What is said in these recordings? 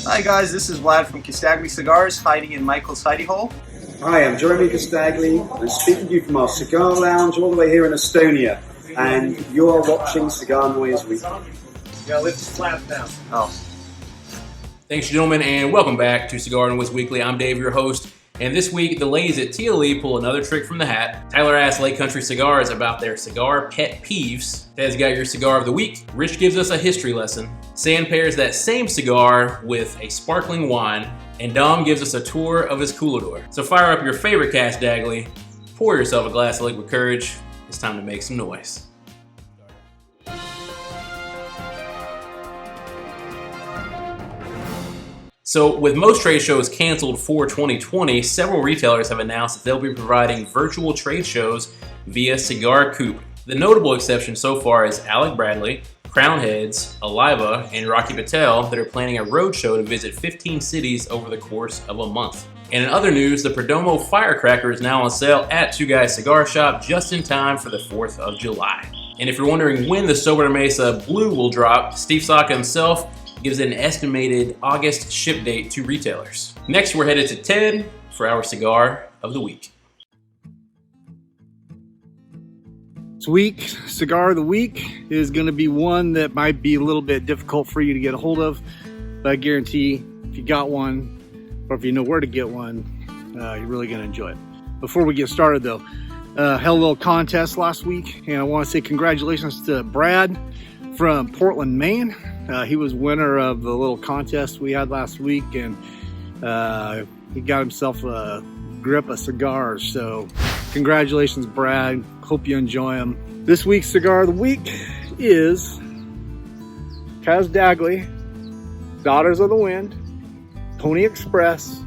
Hi guys, this is Vlad from Casdagli Cigars, hiding in Michael's hidey hole. Hi, I'm Jeremy Casdagli. I'm speaking to you from our cigar lounge all the way here in Estonia, and you're watching CigarNoise Weekly. You gotta lift the slab down. Oh. Thanks, gentlemen, and welcome back to CigarNoise Weekly. I'm Dave, your host, and this week the ladies at TLE pull another trick from the hat. Tyler asked Lake Country Cigars about their cigar pet peeves. Ted's got your cigar of the week. Rich gives us a history lesson. Sam pairs that same cigar with a sparkling wine, and Dom gives us a tour of his coolador. So fire up your favorite Casdagli, pour yourself a glass of liquid courage. It's time to make some noise. So with most trade shows canceled for 2020, several retailers have announced that they'll be providing virtual trade shows via Cigar Coop. The notable exception so far is Alec Bradley, Crown Heads, Aliva, and Rocky Patel that are planning a roadshow to visit 15 cities over the course of a month. And in other news, the Perdomo Firecracker is now on sale at Two Guys Cigar Shop just in time for the 4th of July. And if you're wondering when the Sobremesa Blue will drop, Steve Saka himself gives an estimated August ship date to retailers. Next, we're headed to Ted for our cigar of the week. This week, cigar of the week is going to be one that might be a little bit difficult for you to get a hold of, but I guarantee if you got one, or if you know where to get one, you're really going to enjoy it. Before we get started though, held a little contest last week, and I want to say congratulations to Brad from Portland, Maine. He was winner of the little contest we had last week, and he got himself a grip of cigars. So congratulations, Brad. Hope you enjoy them. This week's cigar of the week is Casdagli Daughters of the Wind, Pony Express,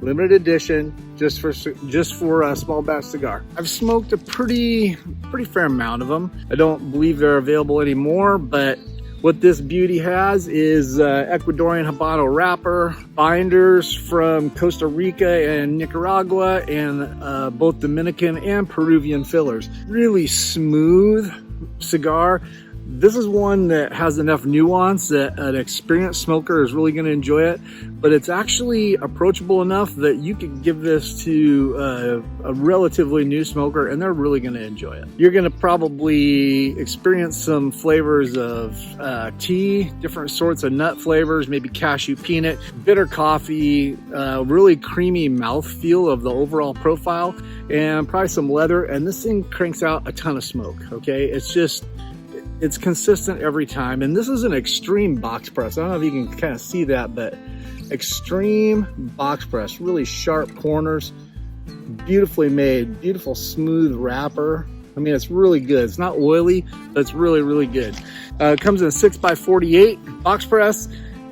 limited edition, just for a small batch cigar. I've smoked a pretty fair amount of them. I don't believe they're available anymore, but what this beauty has is Ecuadorian Habano wrapper, binders from Costa Rica and Nicaragua, and both Dominican and Peruvian fillers. Really smooth cigar. This is one that has enough nuance that an experienced smoker is really going to enjoy it, but it's actually approachable enough that you could give this to a relatively new smoker and they're really going to enjoy it. You're going to probably experience some flavors of tea, different sorts of nut flavors, maybe cashew peanut, bitter coffee, really creamy mouthfeel of the overall profile, and probably some leather, and this thing cranks out a ton of smoke, okay? It's consistent every time, and this is an extreme box press. I don't know if you can kind of see that, but extreme box press, really sharp corners, beautifully made, beautiful smooth wrapper. I mean, it's really good. It's not oily, but it's really good. It comes in a 6x48 box press.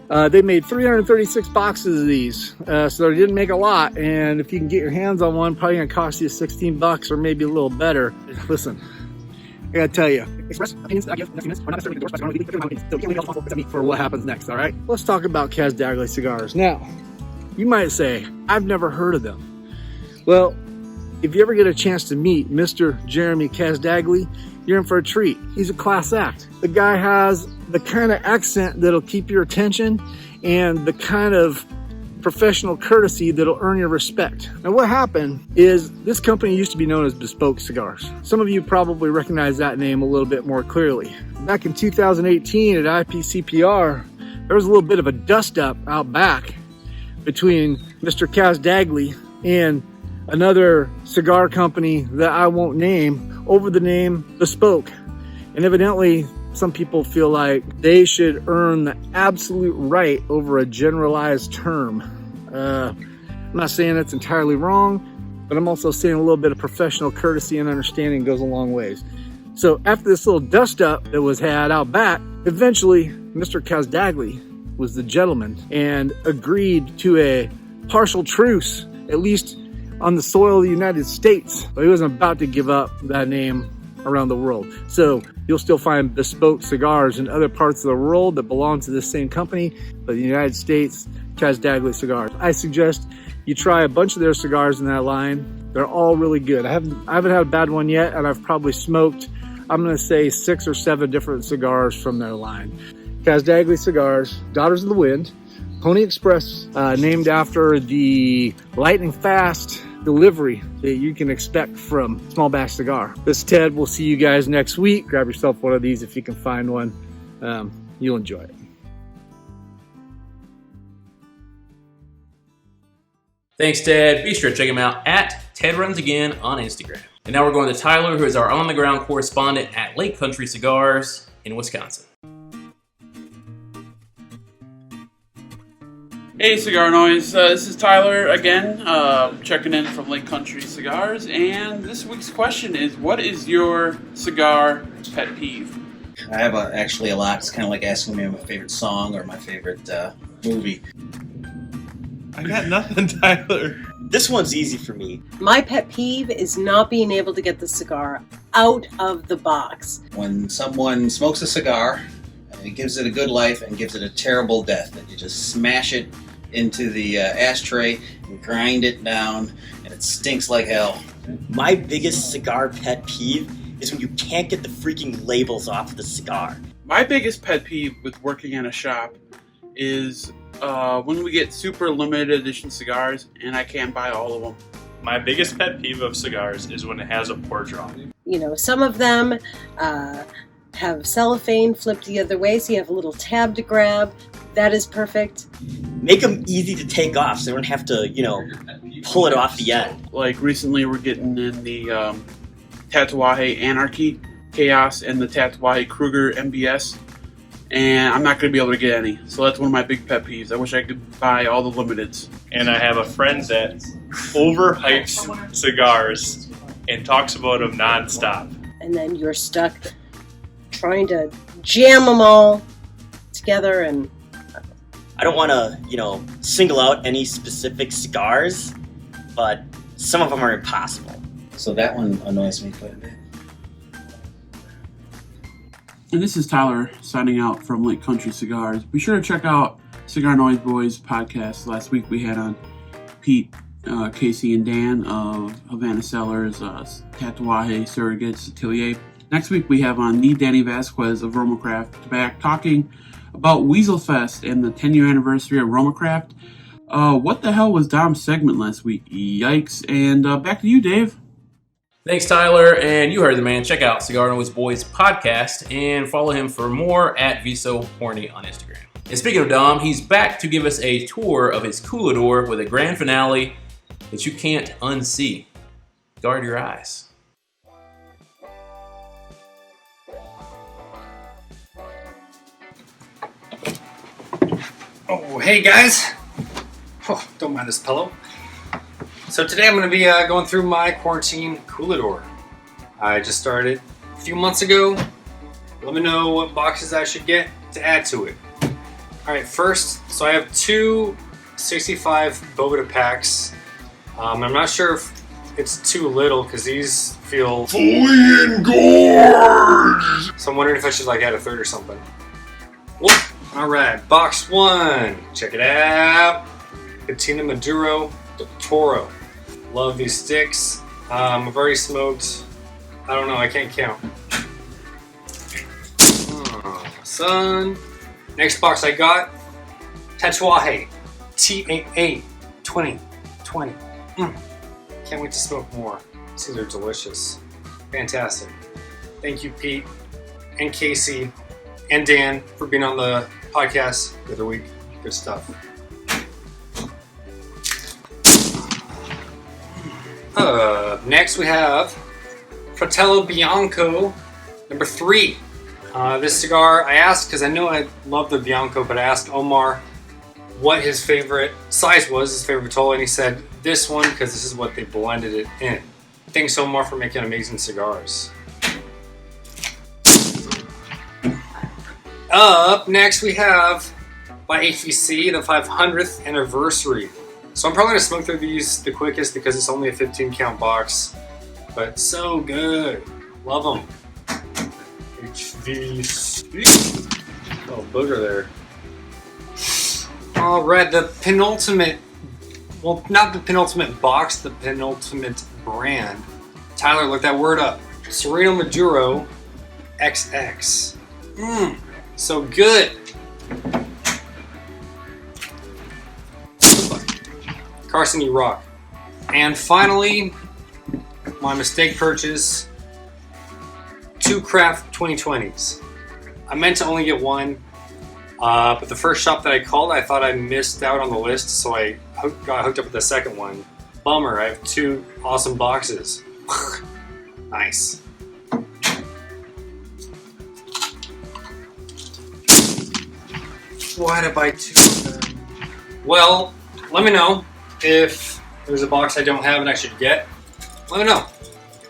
They made 336 boxes of these, so they didn't make a lot, and if you can get your hands on one, probably gonna cost you $16 or maybe a little better. Listen, I gotta tell you, express opinions that I give in a few minutes are not necessarily endorsed by CigarNoise Weekly. They're my opinions, so you can't be responsible for me for what happens next, all right? Let's talk about Casdagli cigars. Now, you might say, I've never heard of them. Well, if you ever get a chance to meet Mr. Jeremy Casdagli, you're in for a treat. He's a class act. The guy has the kind of accent that'll keep your attention and the kind of professional courtesy that'll earn your respect. Now what happened is this company used to be known as Bespoke Cigars. Some of you probably recognize that name a little bit more clearly. Back in 2018 at IPCPR, there was a little bit of a dust up out back between Mr. Casdagli and another cigar company that I won't name over the name Bespoke. And evidently some people feel like they should earn the absolute right over a generalized term. I'm not saying that's entirely wrong, but I'm also saying a little bit of professional courtesy and understanding goes a long ways. So after this little dust up that was had out back, eventually Mr. Casdagli was the gentleman and agreed to a partial truce, at least on the soil of the United States. But he wasn't about to give up that name around the world. So you'll still find Bespoke cigars in other parts of the world that belong to this same company, but in the United States, Casdagli cigars. I suggest you try a bunch of their cigars in that line. They're all really good. I haven't had a bad one yet, and I've probably smoked, I'm gonna say 6 or 7 different cigars from their line. Casdagli Cigars, Daughters of the Wind, Pony Express, named after the lightning fast delivery that you can expect from Small Batch Cigar. This is Ted. We'll see you guys next week. Grab yourself one of these if you can find one. You'll enjoy it. Thanks, Ted. Be sure to check him out at Ted Runs Again on Instagram. And now we're going to Tyler, who is our on-the-ground correspondent at Lake Country Cigars in Wisconsin. Hey Cigar Noise, this is Tyler again, checking in from Lake Country Cigars, and this week's question is, what is your cigar pet peeve? I have actually a lot. It's kind of like asking me my favorite song or my favorite movie. I got nothing, Tyler. This one's easy for me. My pet peeve is not being able to get the cigar out of the box. When someone smokes a cigar, it gives it a good life and gives it a terrible death. And you just smash it into the ashtray and grind it down, and it stinks like hell. My biggest cigar pet peeve is when you can't get the freaking labels off the cigar. My biggest pet peeve with working in a shop is when we get super limited edition cigars and I can't buy all of them. My biggest pet peeve of cigars is when it has a pour draw. You know, some of them have cellophane flipped the other way, so you have a little tab to grab. That is perfect. Make them easy to take off so you don't have to, pull it off the end. Like recently we're getting in the Tatuaje Anarchy Chaos and the Tatuaje Kruger MBS, and I'm not going to be able to get any. So that's one of my big pet peeves. I wish I could buy all the limiteds. And I have a friend that overhypes cigars and talks about them nonstop. And then you're stuck trying to jam them all together, and I don't want to, single out any specific cigars, but some of them are impossible. So that one annoys me quite a bit. And this is Tyler signing out from Lake Country Cigars. Be sure to check out Cigar Noise Boys podcast. Last week we had on Pete, Casey, and Dan of Havana Cellars, Tatuaje, Surrogates, Atelier. Next week we have on the Danny Vasquez of Romacraft back talking about Weasel Fest and the 10-year anniversary of Romacraft. What the hell was Dom's segment last week? Yikes. And back to you, Dave. Thanks, Tyler. And you heard the man. Check out Cigar Noise Boys podcast and follow him for more at VisoHorny on Instagram. And speaking of Dom, he's back to give us a tour of his Coolador with a grand finale that you can't unsee. Guard your eyes. Oh, hey guys. Oh, don't mind this pillow. So today I'm going to be going through my quarantine Coolador. I just started a few months ago. Let me know what boxes I should get to add to it. Alright, first, so I have two 65 Boveda packs. I'm not sure if it's too little because these feel fully engorged. So I'm wondering if I should add a third or something. Whoop. Alright, box one. Check it out. Patina Maduro del Toro. Love these sticks. I've already smoked, I don't know, I can't count. Oh, son. Next box I got, Tatuaje T88 2020. Can't wait to smoke more. These are delicious. Fantastic. Thank you, Pete and Casey and Dan for being on the podcast the other week. Good stuff. Next we have Fratello Bianco number 3. This cigar I asked because I know I love the Bianco, but I asked Omar what his favorite size was, his favorite Vitola, and he said this one because this is what they blended it in. Thanks Omar for making amazing cigars. Up next we have by HVC the 500th anniversary. So I'm probably going to smoke through these the quickest because it's only a 15 count box, but so good. Love them. HVC. Oh, booger there. All right, the penultimate, well, not the penultimate box, the penultimate brand. Tyler, look that word up. Sereno Maduro XX. So good. Carson, you rock. And finally, my mistake purchase, 2 craft 2020s. I meant to only get one, but the first shop that I called, I thought I missed out on the list, so I got hooked up with the second one. Bummer, I have 2 awesome boxes. Nice. Why'd I buy 2 of them? Well, let me know if there's a box I don't have and I should get. Let me know.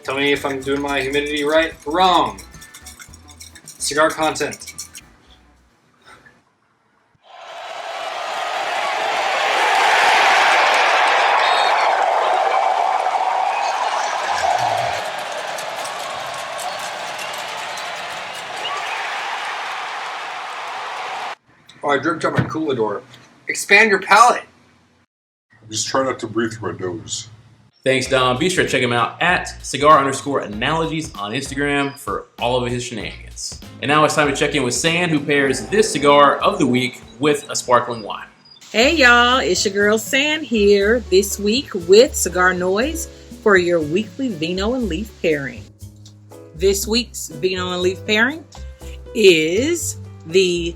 Tell me if I'm doing my humidity right or wrong. Cigar content. Oh, I dripped up my coolador. Expand your palate. Just try not to breathe through my nose. Thanks, Dom. Be sure to check him out at cigar_analogies on Instagram for all of his shenanigans. And now it's time to check in with San, who pairs this cigar of the week with a sparkling wine. Hey y'all, it's your girl San here this week with CigarNoise for your weekly Vino and Leaf pairing. This week's Vino and Leaf pairing is the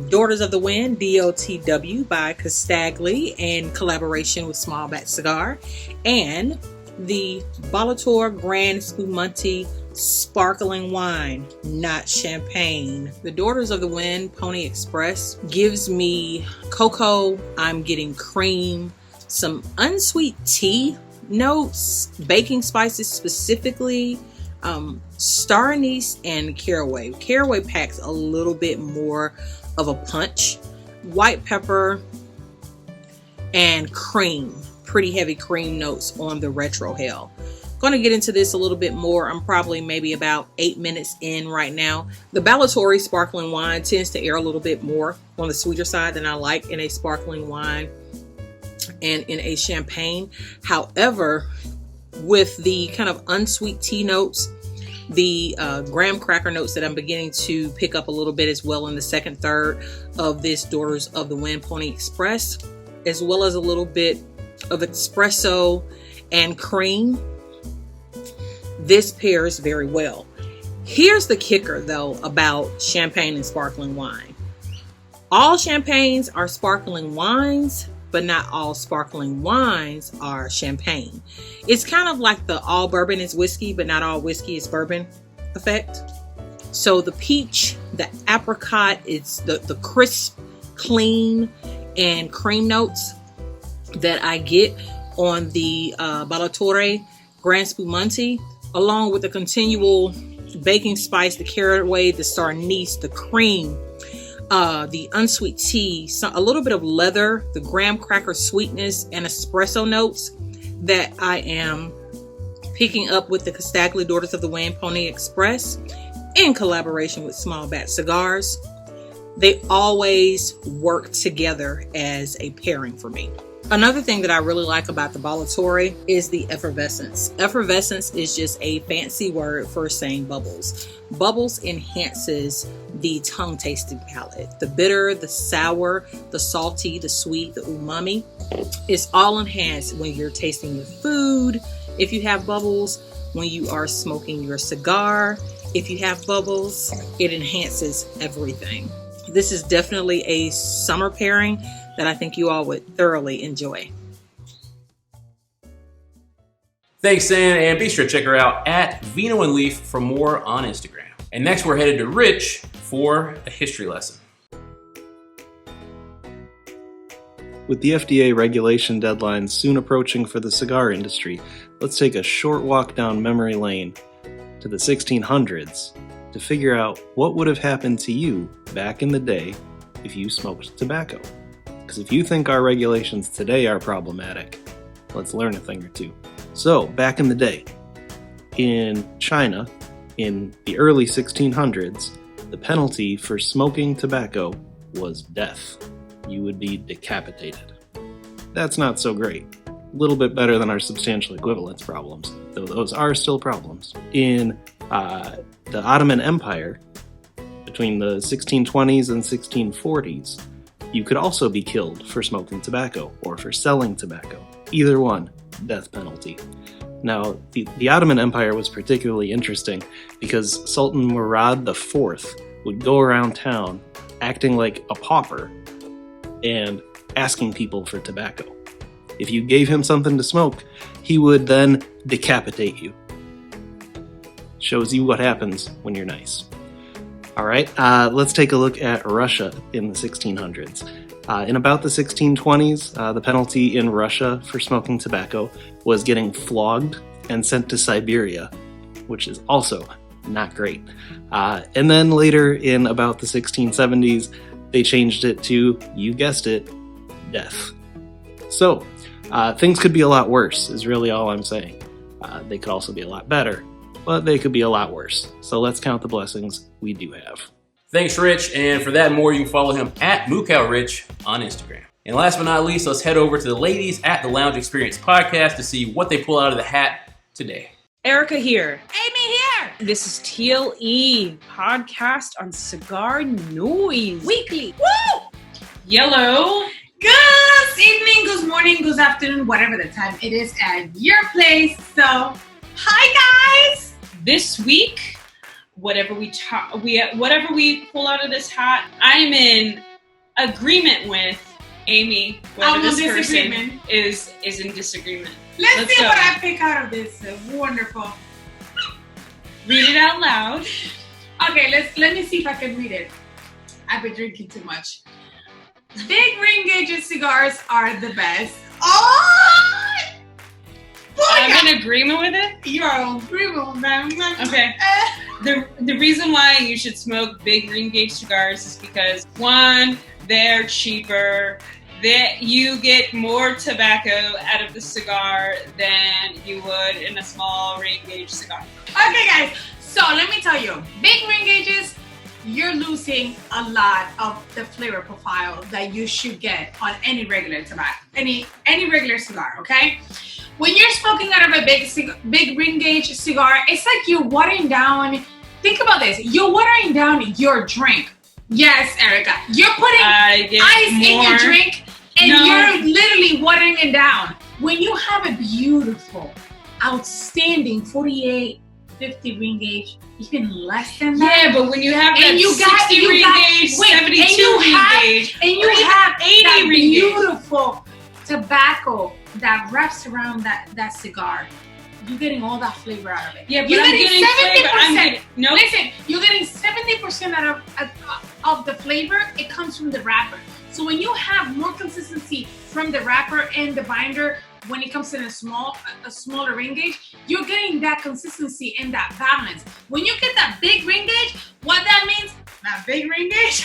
Daughters of the Wind, DOTW by Casdagli in collaboration with Small Batch Cigar, and the Ballatore Gran Spumante Sparkling Wine, not champagne. The Daughters of the Wind Pony Express gives me cocoa, I'm getting cream, some unsweet tea notes, baking spices specifically, star anise and caraway. Caraway packs a little bit more of a punch. White pepper and cream, pretty heavy cream notes on the retro hell. Going to get into this a little bit more. I'm probably maybe about 8 minutes in right now. The Ballatore sparkling wine tends to err a little bit more on the sweeter side than I like in a sparkling wine and in a champagne. However, with the kind of unsweet tea notes, the graham cracker notes that I'm beginning to pick up a little bit as well in the second third of this Daughters of the Wind Pony Express, as well as a little bit of espresso and cream, this pairs very well. Here's the kicker though about champagne and sparkling wine. All champagnes are sparkling wines, but not all sparkling wines are champagne. It's kind of like the all bourbon is whiskey, but not all whiskey is bourbon effect. So the peach, the apricot, it's the crisp, clean, and cream notes that I get on the Ballatore Gran Spumante, along with the continual baking spice, the caraway, the star anise, the cream, the unsweet tea, a little bit of leather, the graham cracker sweetness, and espresso notes that I am picking up with the Casdagli Daughters of the Wind Pony Express in collaboration with Small Batch Cigars. They always work together as a pairing for me. Another thing that I really like about the Ballatore is the effervescence. Effervescence is just a fancy word for saying bubbles. Bubbles enhances the tongue tasting palate. The bitter, the sour, the salty, the sweet, the umami. It's all enhanced when you're tasting your food, if you have bubbles, when you are smoking your cigar, if you have bubbles, it enhances everything. This is definitely a summer pairing that I think you all would thoroughly enjoy. Thanks, San, and be sure to check her out at Vino and Leaf for more on Instagram. And next we're headed to Rich for a history lesson. With the FDA regulation deadlines soon approaching for the cigar industry, let's take a short walk down memory lane to the 1600s to figure out what would have happened to you back in the day if you smoked tobacco. Because if you think our regulations today are problematic, let's learn a thing or two. So, back in the day, in China, in the early 1600s, the penalty for smoking tobacco was death. You would be decapitated. That's not so great. A little bit better than our substantial equivalence problems, though those are still problems. In the Ottoman Empire, between the 1620s and 1640s, You could also be killed for smoking tobacco or for selling tobacco. Either one, death penalty. Now, the Ottoman Empire was particularly interesting because Sultan Murad IV would go around town acting like a pauper and asking people for tobacco. If you gave him something to smoke, he would then decapitate you. Shows you what happens when you're nice. Alright, let's take a look at Russia in the 1600s. In about the 1620s, the penalty in Russia for smoking tobacco was getting flogged and sent to Siberia, which is also not great. And then later in about the 1670s, they changed it to, you guessed it, death. So, things could be a lot worse, is really all I'm saying. They could also be a lot better, but they could be a lot worse. So let's count the blessings we do have. Thanks, Rich, and for that and more, you can follow him at MooCowRich on Instagram. And last but not least, let's head over to the ladies at the Lounge Experience podcast to see what they pull out of the hat today. Erica here. Amy here. This is TLE podcast on CigarNoise Weekly. Woo! Yellow. Good evening, good morning, good afternoon, whatever the time it is at your place. So, hi guys. This week, whatever we pull out of this hat, I'm in agreement with Amy. Whether this person is in disagreement. Let's see what I pick out of this. Wonderful. Read it out loud. Okay, let me see if I can read it. I've been drinking too much. Big ring gauge cigars are the best. Oh! Boy, I'm in agreement with it. You're in agreement with that. Okay. The reason why you should smoke big ring gauge cigars is because, one, they're cheaper. That you get more tobacco out of the cigar than you would in a small ring gauge cigar. Okay, guys. So let me tell you, big ring gauges, you're losing a lot of the flavor profile that you should get on any regular tobacco, any regular cigar. Okay. When you're smoking out of a big ring gauge cigar, it's like you're watering down. Think about this. You're watering down your drink. Yes, Erica. You're putting ice in your drink and you're literally watering it down. When you have a beautiful, outstanding 48, 50 ring gauge, even less than that. Yeah, but when you have that 60 ring gauge, 72 ring gauge, and you have 80 ring beautiful tobacco that wraps around that cigar, you're getting all that flavor out of it. Yeah, but you're I'm getting 70%. No, listen, you're getting 70% out of the flavor. It comes from the wrapper. So when you have more consistency from the wrapper and the binder, when it comes in a smaller ring gauge, you're getting that consistency and that balance. When you get that big ring gauge, what that means, that big ring gauge.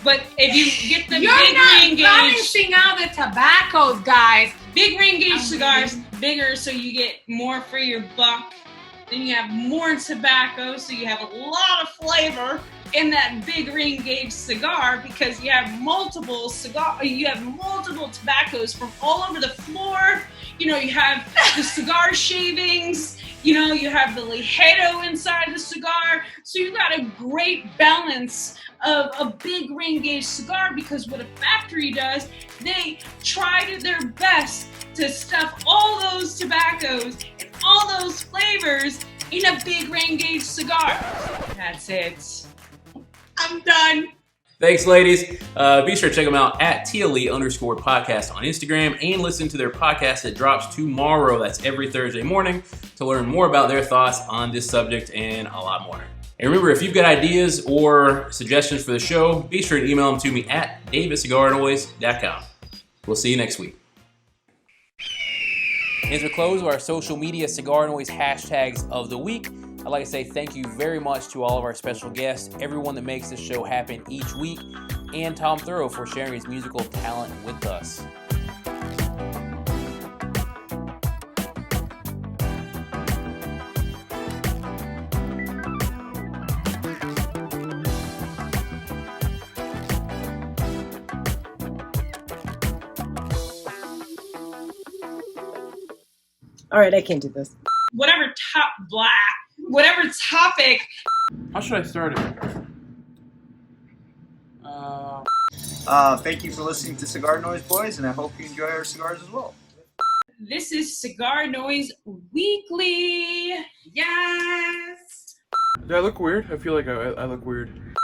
But if you get the you're big ring gauge, balancing out the tobaccos, guys. Big ring gauge cigars, bigger, so you get more for your buck. Then you have more tobacco, so you have a lot of flavor in that big ring gauge cigar because you have multiple tobaccos from all over the floor. You know, you have the cigar shavings. You know, you have the ligedo inside the cigar. So you got a great balance of a big ring gauge cigar because what a factory does, they try their best to stuff all those tobaccos and all those flavors in a big ring gauge cigar. That's it. I'm done. Thanks, ladies. Be sure to check them out at TLE_podcast on Instagram and listen to their podcast that drops tomorrow. That's every Thursday morning to learn more about their thoughts on this subject and a lot more. And remember, if you've got ideas or suggestions for the show, be sure to email them to me at dave@cigarnoise.com. We'll see you next week. As we close our social media Cigar Noise hashtags of the week, I'd like to say thank you very much to all of our special guests, everyone that makes this show happen each week, and Tom Thurrow for sharing his musical talent with us. All right, I can't do this. Whatever topic. How should I start it? Thank you for listening to Cigar Noise, boys, and I hope you enjoy our cigars as well. This is CigarNoise Weekly. Yes. Do I look weird? I feel like I look weird.